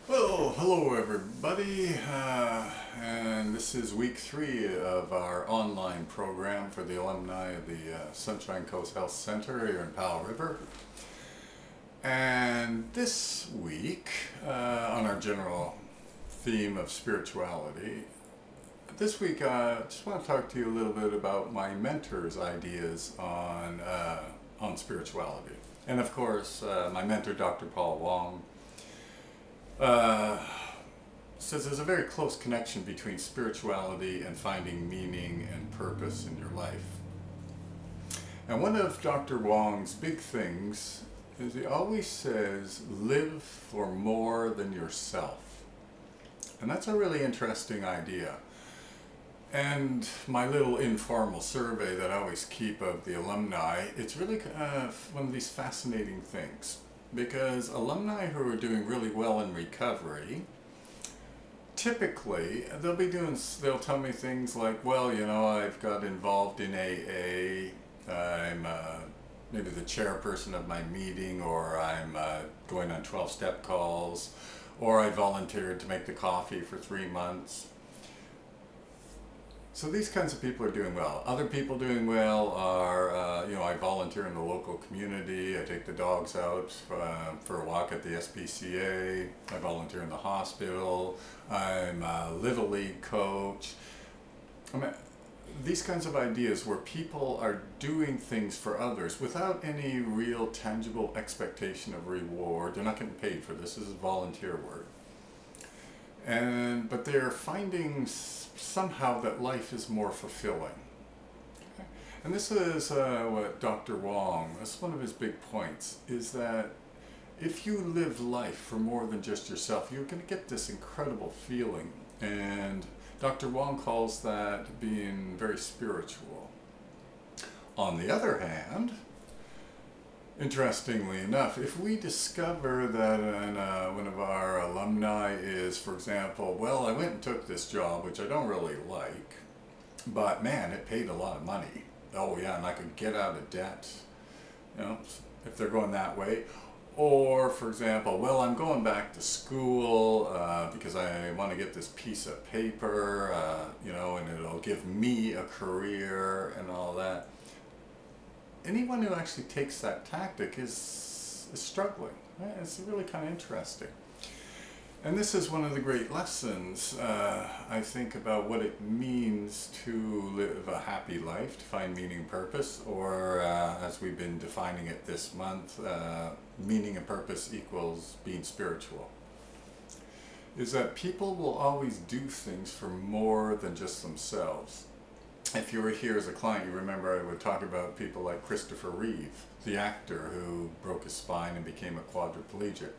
Well, hello everybody, and this is week 3 of our online program for the alumni of the Sunshine Coast Health Center here in Powell River. And this week, on our general theme of spirituality, this week I just want to talk to you a little bit about my mentor's ideas on spirituality. And of course, my mentor, Dr. Wong, says there's a very close connection between spirituality and finding meaning and purpose in your life. And one of Dr. Wong's big things is he always says, live for more than yourself. And that's a really interesting idea. And my little informal survey that I always keep of the alumni, it's really one of these fascinating things. Because alumni who are doing really well in recovery, typically they'll tell me things like, well, you know, I've got involved in AA, I'm maybe the chairperson of my meeting, or I'm going on 12-step calls, or I volunteered to make the coffee for 3 months. So these kinds of people are doing well. Other people doing well are, you know, I volunteer in the local community, I take the dogs out for a walk at the SPCA, I volunteer in the hospital, I'm a Little League coach. I mean, these kinds of ideas where people are doing things for others without any real tangible expectation of reward. They're not getting paid for this, this is volunteer work. But they're finding somehow that life is more fulfilling. Okay? And this is what Dr. Wong, that's one of his big points, is that if you live life for more than just yourself, you're going to get this incredible feeling. And Dr. Wong calls that being very spiritual. On the other hand, interestingly enough, if we discover that one of our alumni is, for example, well, I went and took this job, which I don't really like, but man, it paid a lot of money. Oh yeah, and I could get out of debt, you know, if they're going that way. Or, for example, well, I'm going back to school because I want to get this piece of paper, you know, and it'll give me a career and all that. Anyone who actually takes that tactic is struggling. Right? It's really kind of interesting. And this is one of the great lessons, I think, about what it means to live a happy life, to find meaning and purpose, or as we've been defining it this month, meaning and purpose equals being spiritual. Is that people will always do things for more than just themselves. If you were here as a client, you remember I would talk about people like Christopher Reeve, the actor who broke his spine and became a quadriplegic.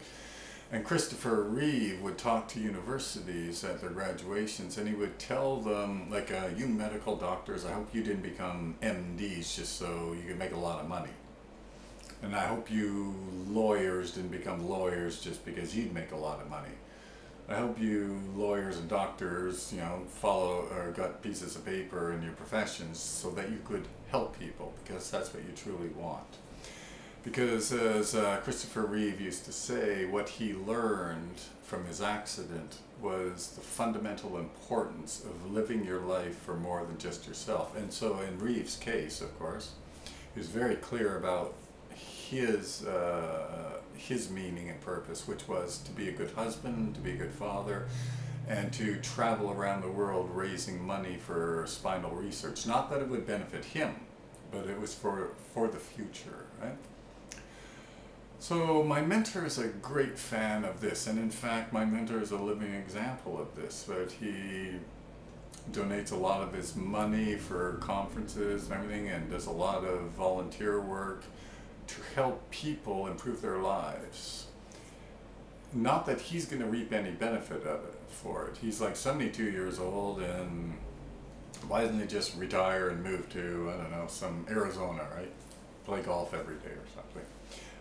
And Christopher Reeve would talk to universities at their graduations, and he would tell them, like, you medical doctors, I hope you didn't become MDs just so you could make a lot of money. And I hope you lawyers didn't become lawyers just because you'd make a lot of money. I hope you lawyers and doctors, you know, follow or got pieces of paper in your professions so that you could help people, because that's what you truly want. Because as Christopher Reeve used to say, what he learned from his accident was the fundamental importance of living your life for more than just yourself. And so in Reeve's case, of course, he was very clear about his meaning and purpose, which was to be a good husband, to be a good father, and to travel around the world raising money for spinal research. Not that it would benefit him, but it was for the future, right? So my mentor is a great fan of this, and in fact my mentor is a living example of this, but he donates a lot of his money for conferences and everything, and does a lot of volunteer work to help people improve their lives. Not that he's going to reap any benefit of it for it. He's like 72 years old, and why doesn't he just retire and move to, I don't know, some Arizona, right? Play golf every day or something.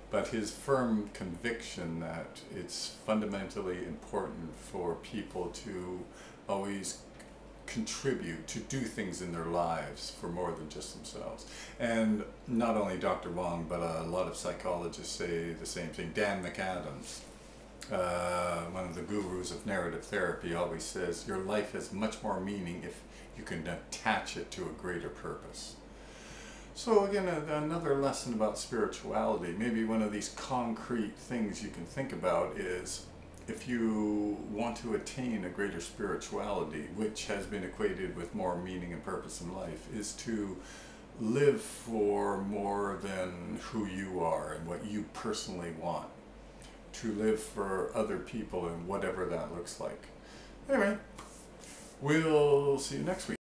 But his firm conviction that it's fundamentally important for people to always contribute, to do things in their lives for more than just themselves. And not only Dr. Wong, but a lot of psychologists say the same thing. Dan McAdams, one of the gurus of narrative therapy always says, your life has much more meaning if you can attach it to a greater purpose. So again, another lesson about spirituality, maybe one of these concrete things you can think about is, if you want to attain a greater spirituality, which has been equated with more meaning and purpose in life, is to live for more than who you are and what you personally want. To live for other people and whatever that looks like. Anyway, we'll see you next week.